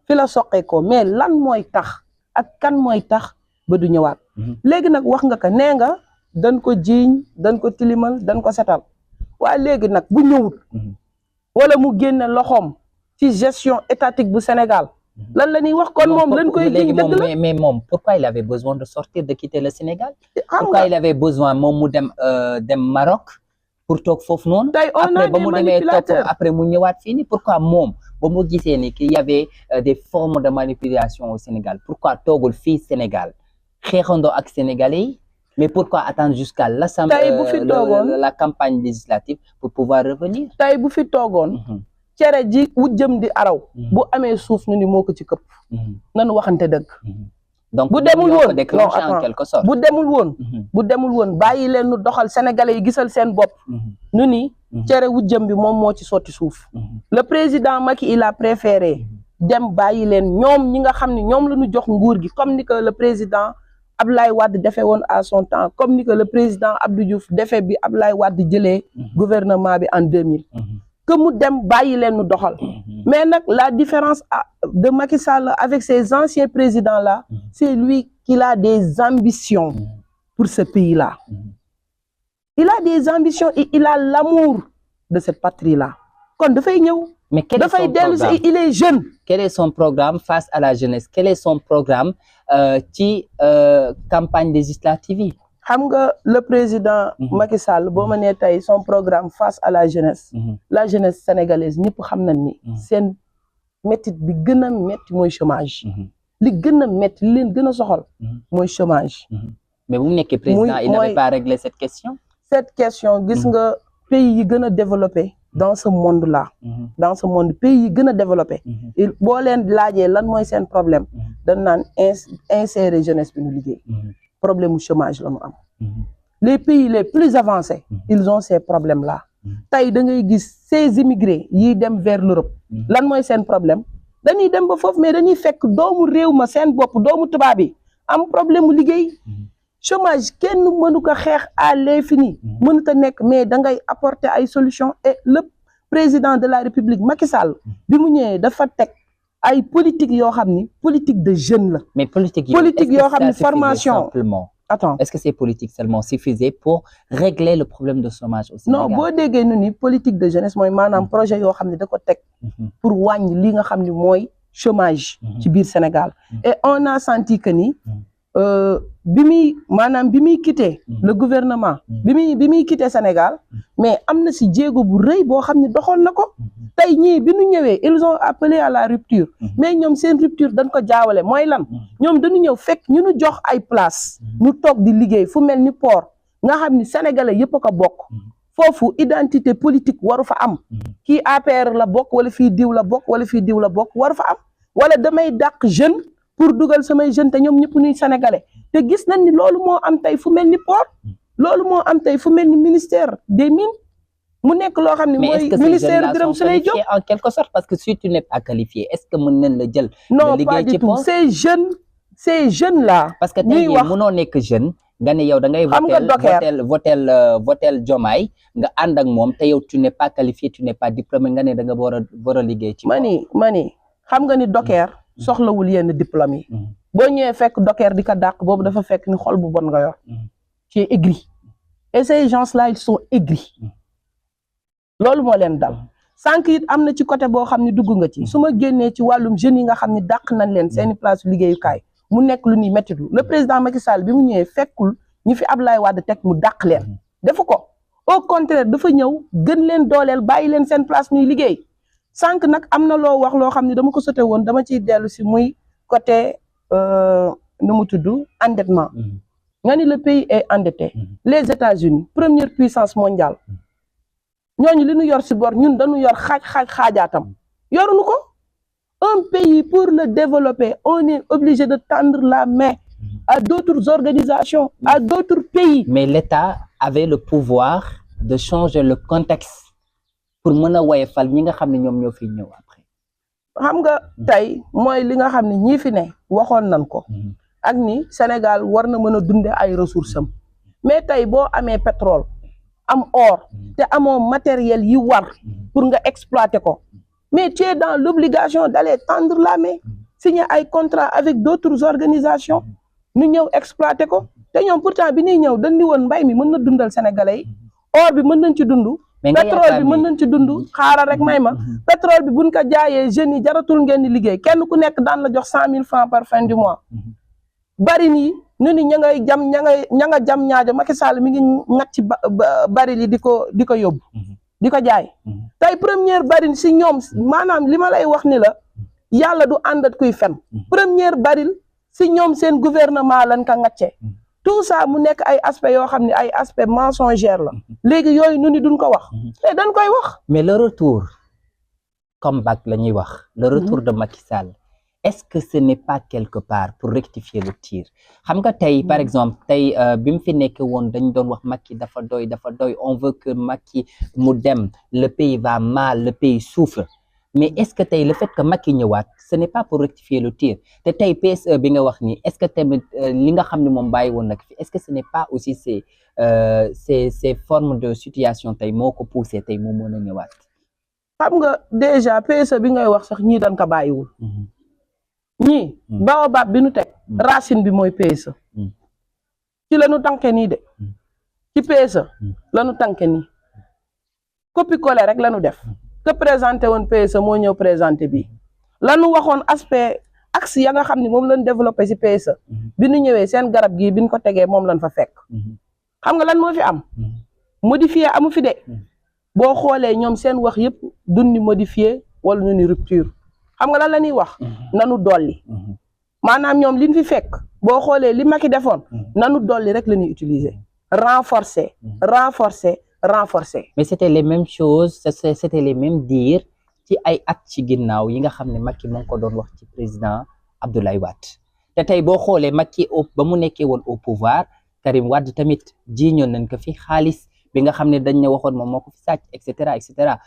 fi la soqeekoo mais lan mooy tax ak kan mooy tax ba du ñëwaat. léegi nag wax nga ko nee nga dañ ko jiiñ dañ ko tilimal dañ ko setal waaye léegi nag bu ñëwut. wala mu génne loxoom ci gestion étatique bu Sénégal. lan la ñuy wax kon moom lañ koy jiiñ dëgg la mais moom pourquoi il avait besoin de sortir de quitter le Sénégal. pourquoi il avait besoin moom mu dem Maroc pour toog foofu noonu. tey on a des manipulateurs après mu ñëwaat fii nii pourquoi moom ba mu gisee ni qu'il y avait des formes de manipulation au Sénégal pourquoi toogul fii Sénégal xeexandoo ak Sénégalais yi mais pourquoi attendre jusqu'à l'Assemblée la campagne législative pour pouvoir revenir. tey bu fi toogoon. cere ji wujjëm di araw. bu amee suuf nu ni moo ko ci këpp. nanu waxante dëgg. donc bu demul woon en quelque sorte. bu demul woon bàyyi leen nu doxal sénégalais yi gisal seen bopp. nu ni cere wujjëm bi moom moo ci sotti suuf. le président Macky il a préféré dem bàyyi leen ñoom ñi nga xam ne ñoom la ñu jox nguur gi comme ni que le président Abdoulaye Wade defee woon à son temps comme ni que le président Abdou Diouf defee bi Abdoulaye Wade jëlee gouvernement bi en 2000. que mu dem bàyyi leen nu doxal. mais nag la différence de Macky Sall avec ces anciens présidents là c'est lui qui a des ambitions. pour ce pays-là. Il a des ambitions et il a l'amour de cette patrie-là. Kon dafay ñëw. Mais quel est son programme? Il est jeune. Quel est son programme face à la jeunesse? Quel est son programme ci campagne législative yi? Xam nga le président Macky Sall boo ma nee tey son programme face à la jeunesse sénégalaise ñëpp xam nañ ni seen métit bi gën a métti mooy chômage. Li gën a métti li leen gën a soxal mooy chômage. Mais bu mu nekkee président il n'avait pas réglé cette question. Cette question gis nga pays yi gën a développé dans ce monde-là. Dans ce monde pays yi gën a développé. boo leen laajee lan mooy seen problème dañ naan insérer jeunesse bi ñu liggéey. Problème mu chômage la ñu am. Les pays les plus avancés ils ont ces problèmes-là. Tey da ngay gis ces immigrés yiy dem vers l'Europe lan mooy seen problème dañuy dem ba foofu mais dañuy fekk doomu réew ma seen bopp doomu tubaab yi am problème mu liggéey. Chômage kenn mënu ko xeex à l'infini mënut a nekk mais da ngay apporter ay solutions et le président de la République Macky Sall bi mu ñëwee dafa teg ay politique yoo xam ni politique de jeunes la. Mais politique yoo xam ni formation simplement. Attends, est-ce que ces politiques seulement suffisaient pour régler le problème de chômage au Sénégal? Non, boo déggee nu ni politique de jeunesse mooy maanaam projet yoo xam ne da ko teg pour wàññi li nga xam ni mooy chômage ci biir Sénégal. Et on a senti que ni bi muy quitté le gouvernement bi muy quitté Sénégal mais am na si jéego bu rëy boo xam ne doxoon na ko. Tey ñii bi ñu ñëwee ils ont appelé à la rupture mais ñoom seen rupture dañ ko jaawale mooy lan ñoom dañu ñëw fekk ñu nu jox ay place ñu toog di liggéey fu mel ni port nga xam ni sénégalais yëpp a ko bokk foofu identité politique waru fa am kii APR la bokk wala fii diw la bokk wala fii diw la bokk waru fa am wala damay dàq jeune pour dugal samay jeune te ñoom ñëpp ñuy sénégalais te gis nañ ni loolu moo am tey fu mel ni port loolu moo am tey fu mel ni ministère des mines mu nekk loo xam ne mooy ministère Birame Souleye Diop en quelque sorte parce que si tu n'es pas qualifié est-ce que mën nañ la jël non pas du tout ces jeunes là parce que tey jii mënoo nekk jeune nga ne yow da ngay votel Diomaye nga ànd ak moom te yow tu n'es pas qualifié tu n'es pas diplômé nga ne da nga war a liggéey ci mani xam nga ni docker soxlawul yenn diplôme yi boo ñëwee fekk docker di ko dàq boobu dafa fekk ni xol bu bon nga yor tu es aigri et ces gens là ils sont aigris loolu moo leen dal sànq it am na ci côté boo xam ne dugg nga ci su ma génnee ci wàllum jeunes yi nga xam ne dàq nañ leen seeni place liggéeyukaay mu nekk lu ñuy méttitlu le président Macky Sall bi mu ñëwee fekkul ñu fi Abdoulaye Wade teg mu dàq leen defu ko au contraire dafa ñëw gën leen dooleel bàyyi leen seen place ñuy liggéey sànq nag am na loo wax loo xam ne dama ko sote woon dama ciy dellu si muy côté nu mu tudd endettement nga ni le pays est endetté les États-Unis première puissance mondiale ñooñu li ñu yor si bor ñun dañu yor xaajaatam yoruñu ko un pays pour le développer on est obligé de tendre la main à d'autres organisations à d'autres pays. Mais l'État avait le pouvoir de changer le contexte pour mën a woyofal ñi nga xam ne ñoom ñoo fi ñëw après. xam nga tey mooy li nga xam ne ñii fi ne waxoon nañ ko ak ni Sénégal war na mën a dunde ay ressources am mais tey boo amee pétrole am or te amoo matériel yi war pour nga exploiter ko mais tu es dans l'obligation d'aller tendre la main signer ay contrat avec d'autres organisations ñu ñëw exploiter ko te ñoom pourtant bi ñuy ñëw dañ ni woon mbay mi mën na dundal sénégalais yi or bi mën nañ ci dund pétrole bi mën nañ ci dund xaaral rek may ma pétrole bi buñ ko jaayee jeunes yi jaratul ngeen di liggéey kenn ku nekk daan la jox 100 000 francs par fin du mois bari nii ñu ni ña nga jam ñaajo Macky Sall mi ngi ngat ci baril yi di ko yóbbu di ko jaay tey première baril si ñoom maanaam li ma lay wax ni la yàlla du àndat kuy fen première baril si ñoom seen gouvernement lañ ko ngacce tout ça mu nekk ay aspects yoo xam ne ay aspects mensongers la léegi yooyu nu ni duñ ko wax mais dañ koy wax. Mais le retour comeback la ñuy wax le retour de Macky Sall est-ce que ce n'est pas quelque part pour rectifier le tir xam nga tey par exemple tey bi mu fi nekk woon dañ doon wax Macky dafa doy on veut que Macky mu dem le pays va mal le pays souffre mais est-ce que tey le fait que Macky ñëwaat ce n'est pas pour rectifier le tir te tey PSE bi nga wax nii est-ce que tamit li nga xam ne moom bàyyi woon nag fi est-ce que ce n'est pas aussi ces formes de situation tey moo ko poussé tey moom mën a ñëwaat. xam nga déjà PSE bi ngay wax sax ñii dañ ko bàyyiwul. ñii baobab bi nu teg racine bi mooy PSE ci la ñu tànke nii de ci PSE la ñu tànke nii copie collé rek la ñu def que présenté woon PSE moo ñëw présenté bii la ñu waxoon aspect axe ya nga xam ne moom lañ développé ci PSE bi ñu ñëwee seen garab gii bi ñu ko tegee moom lañ fa fekk xam nga lan moo fi am modifié amu fi de boo xoolee ñoom seen wax yëpp duñ ni modifié wala ñu ni rupture xam nga lan la ñuy wax nanu dolli maanaam ñoom liñ fi fekk boo xoolee li Macky defoon nanu dolli rek la ñuy utiliser renforcer renforcer renforcer. mais c'était les mêmes choses c'était les mêmes dires ci ay at ci ginnaaw yi nga xam ne Macky moo ngi ko doon wax ci président Abdoulaye Wade te tey boo xoolee Macky ba mu nekkee woon au pouvoir Karim Wade tamit jiiñoon nañ ko fi xaalis bi nga xam ne dañ ne waxoon moom moo ko fi sàcc et cetera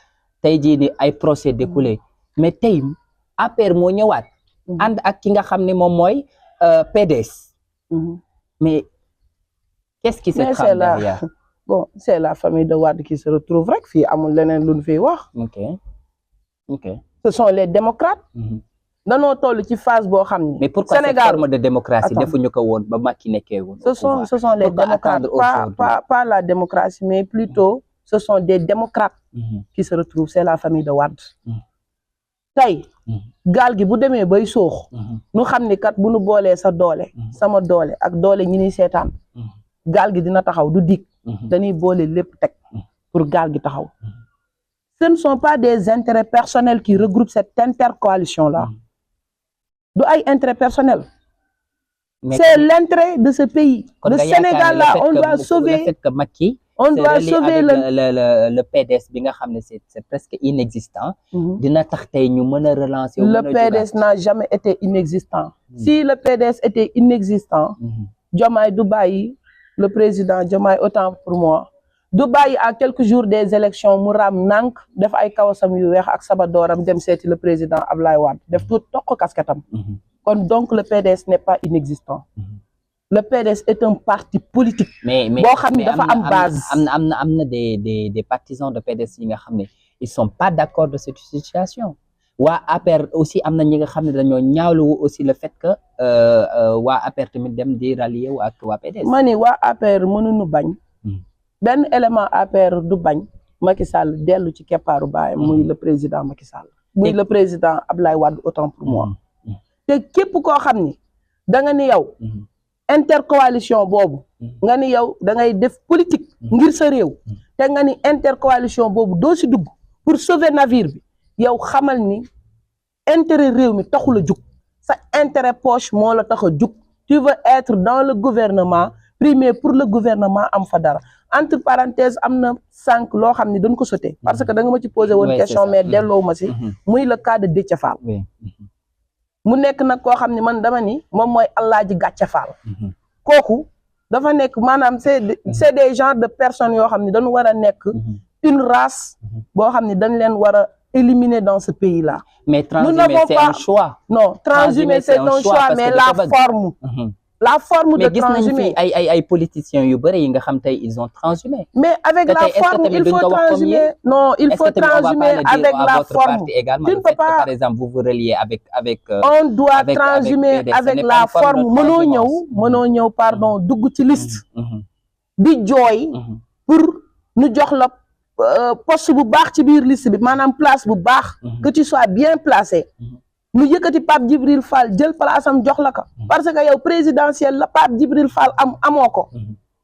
tey jii ni ay procès découlé mais tey APR moo ñëwaat ànd ak ki nga xam ne moom mooy PDS mais qu'est-ce qui se trame derrière? Bon, c'est la famille de Wade qui se retrouve rek fii amul leneen lu ñu fiy wax. ok ce sont les démocrates. danoo toll ci phase boo xam ni. mais pourquoi cette forme de démocratie defuñu ko woon ba Macky nekkee woon. ce sont les démocrates pas la démocratie mais plutôt ce sont des démocrates. qui se retrouvent c'est la famille de Wade. tey gaal gi bu demee bay soox. nu xam ni kat bu nu boolee sa doole. sama doole ak doole ñi ni seetaan. gaal gi dina taxaw du dig. dañuy boole lépp teg pour gaal gi taxaw. ce ne sont pas des intérêts personnels qui regroupent cette intercoalition là. du ay intérêt personnel. c'est l'intérêt de ce pays. le Sénégal là on doit sauver le fait que Macky on doit sauver le PDS bi nga xam ne c'est presque inexistant. dina tax tey ñu mën a relancer. le PDS n'a jamais été inexistant. si le PDS était inexistant. Diomaye du bàyyi le président Diomaye autant pour moi du bàyyi à quelques jours des élections mu raam nànk def ay kawasam yu weex ak sabadooram dem seeti le président Ablaye Wade def tout tokk kasketam. kon donc le PDS n'est pas inexistant. le PDS est un parti politique. boo xam ne dafa am base. am na des partisans de PDS yi nga xam ne ils sont pas d'accord de cette situation. waa APR aussi am na ñi nga xam ne dañoo ñaawlu aussi le fait que waa APR tamit dem di rallier wu ak waa PDS. ma ni waa APR mënuñu bañ. benn élément APR du bañ. Macky Sall dellu ci keppaaru baayam muy le président Macky Sall. muy le président Ablaye Wade autant pour moi. te képp koo xam ni da nga ni yow. intercoalition boobu. nga ni yow da ngay def politique. ngir sa réew. te nga ni intercoalition boobu doo si dugg pour sauver navire bi. yow xamal ni intérêt réew mi taxul a jug sa intérêt poche moo la tax a jug tu veux être dans le gouvernement primer pour le gouvernement am fa dara entre parenthèses am na sànq loo xam ni dañ ko sauté parce que da nga ma ci posé woon question mais delloo ma si muy le cas de Déthié Fall mu nekk nag koo xam ni man dama ni moom mooy Alaaji Gàcce Fall kooku dafa nekk maanaam c'est des genres de personnes yoo xam ni dañu war a nekk une race boo xam ni dañ leen war a éliminer dans ce pays-là. Mais transhumer, c'est un choix. Non, transhumer, c'est un choix, mais la forme. La forme de transhumer. ay politiciens yu bëri yi nga xam tey ils ont transhumé. Mais avec la forme, il faut transhumer. Non, il faut transhumer avec la forme. Tu ne peux pas. Par exemple, vous vous reliez avec. On doit transhumer avec la forme. Mënoo ñëw, pardon, dugg ci liste. di jooy pour ñu jox la. poste bu baax ci biir liste bi maanaam place bu baax. que tu sois bien placé. ñu yëkkati Pape Djibril Fall jël place am jox la ko. parce que yow présidentiel la Pape Djibril Fall amoo ko.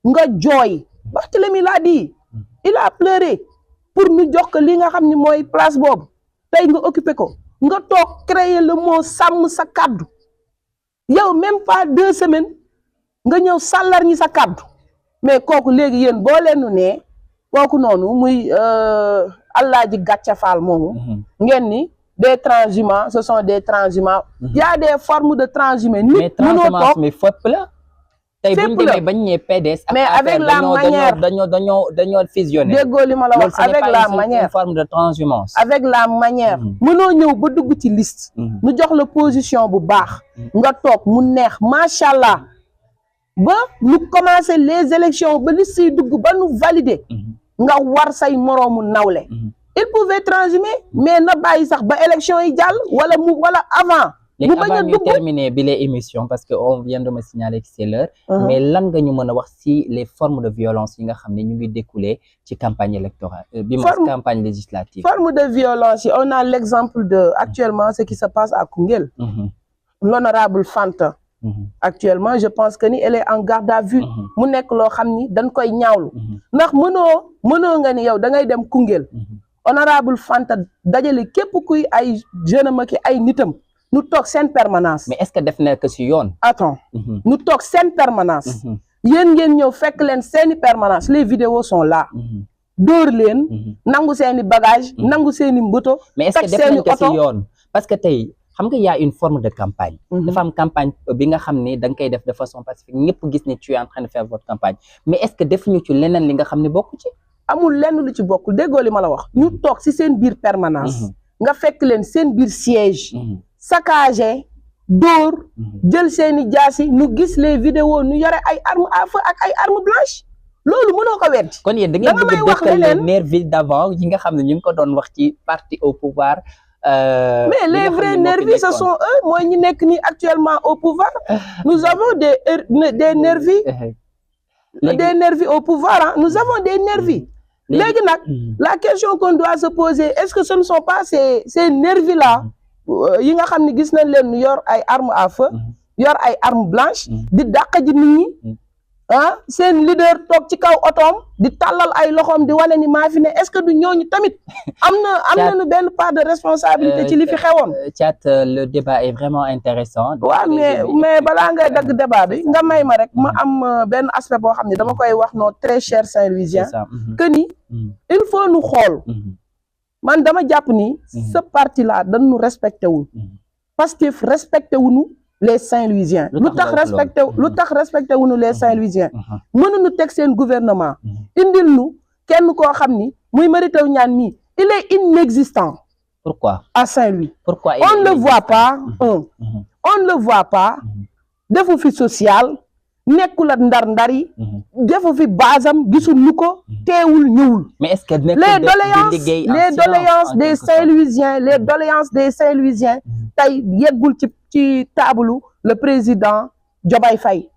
nga jooy Barthélémy l'a dit il a pleuré pour ñu jox ko li nga xam ni mooy place boobu tey nga occupé ko nga toog créer le mot sàmm sa kaddu yow même pas 2 semaines nga ñëw sàllar ñi sa kaddu mais kooku léegi yéen boo leenu nee. kooku noonu muy Alaaji Gàcce Fall moomu ngeen ni des transhumants ce sont des transhumants il y a des formes de transhumé nit mais transhumance mais fépp la tey bu ñu demee bañ ñee PDS mais avec la manière dañoo fusionné déggoo li ma la wax avec la manière une forme de transhumance avec la manière mënoo ñëw ba dugg ci liste ñu jox la position bu baax nga toog mu neex macha allah ba ñu commencé les élections ba liste yi dugg ba nu valider nga war say moroomu nawle il pouvait transhumer mais na bàyyi sax ba élection yi jàll wala avant léegi avant ñu terminer bi les émissions parce que on vient de me signaler que c'est l'heure mais lan nga ñu mën a wax si les formes de violence yi nga xam ne ñu ngi découler ci campagne électorale bi mooy campagne législative. Forme de violence yi on a l'exemple de actuellement ce qui se passe à Koungheul. L'honorable Fanta. Actuellement je pense que ni elle est en garde à vue. mu nekk loo xam ni dañ koy ñaawlu. ndax mënoo nga ni yow da ngay dem Koungheul. honorable Fanta dajale képp kuy ay jeune ma ki ay nitam. nu toog seen permanence. mais est-ce que def na ko ci yoon. attends nu toog seen permanence. yéen ngeen ñëw fekk leen seeni permanence les vidéos sont là. dóor leen. nangu seeni bagage nangu seeni mboto. mais est-ce que def nañ ko ci yoon parce que tey xam nga y a une forme de campagne. dafa am campagne bi nga xam ne da nga koy def de façon pacifique ñëpp gis ne tu es en train de faire votre campagne mais est-ce que defuñu ci leneen li nga xam ne bokku ci. amul lenn lu ci bokkul déggoo li ma la wax. ñu toog ci seen biir permanence. nga fekk leen seen biir siège. saccagé dóor jël seeni jaasi nu gis les vidéos nu yore ay armes à feu ak ay armes blanches loolu mënoo ko weddi. kon yéen da ngeen bëgg a dëkkal les nervis d'avant yi nga xam ne ñu ngi ko doon wax ci parti au pouvoir. mais les vrais nervis ce sont eux mooy ñi nekk nii actuellement au pouvoir. nous avons des nervis. des nervis au pouvoir ah nous avons des nervis. léegi nag la question qu'on doit se poser est-ce que ce ne sont pas ces nervis là. yi nga xam ne gis nañ leen yor ay armes à feu yor ay armes blanches di dàq ji nit ñi seen leader toog ci kaw otoom di tàllal ay loxoom di wane ni maa fi ne est-ce que du ñooñu tamit am nañu benn part de responsabilité ci li fi xewoon. Thiat le débat est vraiment intéressant. waaw mais balaa ngay dagg débat bi nga may ma rek ma am benn aspect boo xam ne dama koy wax nos très chers Saint-Louisiens que ni il faut nu xool. man dama jàpp ni ce parti là dañu respecté wul Pastef respecté wuñu les Saint-Louisiens lu tax respecté wuñu les Saint-Louisiens mënuñu teg seen gouvernement indil nu kenn koo xam ni muy Mary Teuw Niane mii il est inexistant. Pourquoi à Saint-Louis on ne le voit pas on ne le voit pas defu fi social nekkul ak ndar yi defu fi basam gisul nu ko teewul ñëwul. mais est-ce que les doléances des Saint-Louisiens tey yeggul ci taabalu le président Diomaye Faye.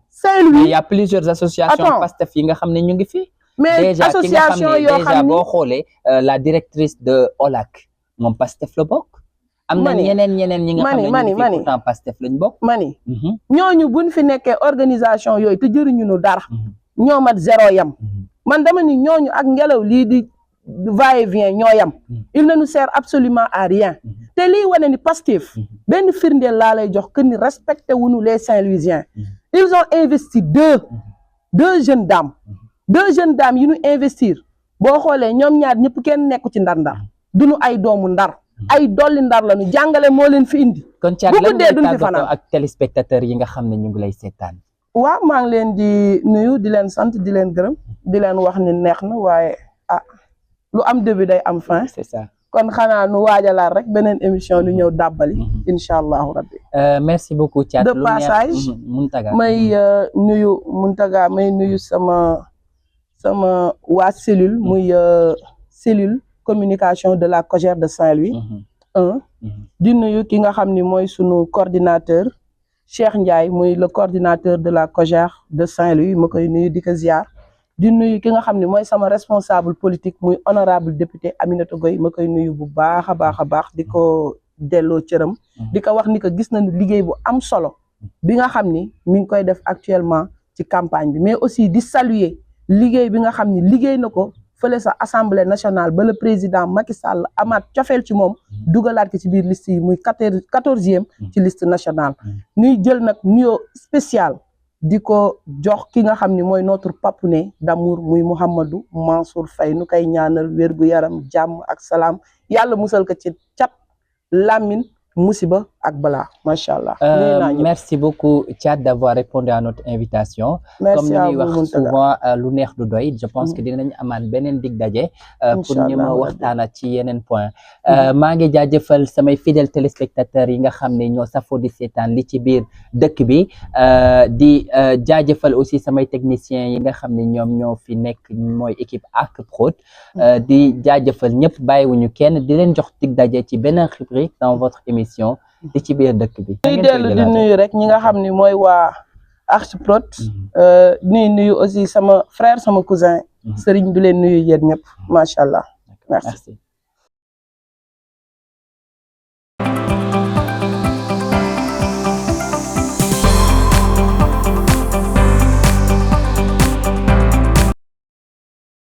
Saint-Louis il y a plusieurs associations Pastef yi nga xam ne ñu ngi fi. mais association yoo xam ne déjà boo xoolee la directrice de OLAC moom Pastef la bokk. am na ñeneen ñi nga xam ne ñu fi pourtant Pastef lañ bokk. mani ñooñu buñ fi nekkee organisation yooyu te jëriñu nu dara. ñoom at zéro yam. man dama ni ñooñu ak ngelaw lii di va-et-vient ñoo yam. il ne nous sert absolument à rien. te lii wane ni Pastef benn firndeel laa lay jox que ni respecté wuñu les Saint-Louisiens. ils ont investi deux jeunes dames. deux jeunes dames yi ñu investir boo xoolee ñoom ñaar ñëpp kenn nekku ci ndar-ndar duñu ay doomu ndar. ay dolli ndar la ñu jàngale moo leen fi indi. kon Thiat lan ngay tàggatoo ak téléspectateurs yi nga xam ne ñu ngi lay seetaan. waaw maa ngi leen di nuyu di leen sant di leen gërëm di leen wax ni neex na waaye lu am début day am fin. c'est ça kon xanaa nu waajalaat rek beneen émission nu ñëw dàbbali. incha allahu rabbi. merci beaucoup Thiat. de passage may nuyu Muntaga may nuyu sama waa cellule muy cellule. communication de la COJER de Saint-Louis. di nuyu ki nga xam ni mooy sunu coordinateur Cheikh Ndiaye muy le coordinateur de la COJER de Saint-Louis ma koy nuyu di ko ziar. di nuyu ki nga xam ni mooy sama responsable politique muy honorable député Aminata Goy ma koy nuyu bu baax a baax di ko delloo cëram. di ko wax ni que gis nañu liggéey bu am solo bi nga xam ni mi ngi koy def actuellement ci campagne bi mais aussi di saluer liggéey bi nga xam ni liggéey na ko. fële sa assemblée nationale ba le président Macky Sall amaat cofeel ci moom dugalaat ko ci biir liste yi muy 14e ci liste nationale ñuy jël nag nuyoo spécial di ko jox ki nga xam ni mooy notre papounet d'amour muy Mouhamadou Mansour Faye nu koy ñaanal wér gu yaram jàmm ak salaam yàlla musal ko ci cat làmmiñ musiba ak balaa macha allah. merci beaucoup Thiat d'avoir répondu à notre invitation. merci comme ni wax souvent lu neex du doy. je pense que dinañ amaat beneen dig daje. pour ñu ma waxtaana ci yeneen point maa ngi jaajëfal samay fidèles téléspectateurs yi nga xam ne ñoo safoo di seetaan li ci biir dëkk bi di jaajëfal aussi samay techniciens yi nga xam ne ñoom ñoo fi nekk mooy équipe Arc Prod di jaajëfal ñëpp bàyyiwuñu kenn di leen jox dig daje ci beneen rubrique dans votre émission te ci biir dëkk bi. ñuy dellu di nuyu rek ñi nga xam ni mooy waa Archiprod nuyu aussi sama frère sama cousin Serigne bi leen nuyu yéen ñëpp macha allah merci.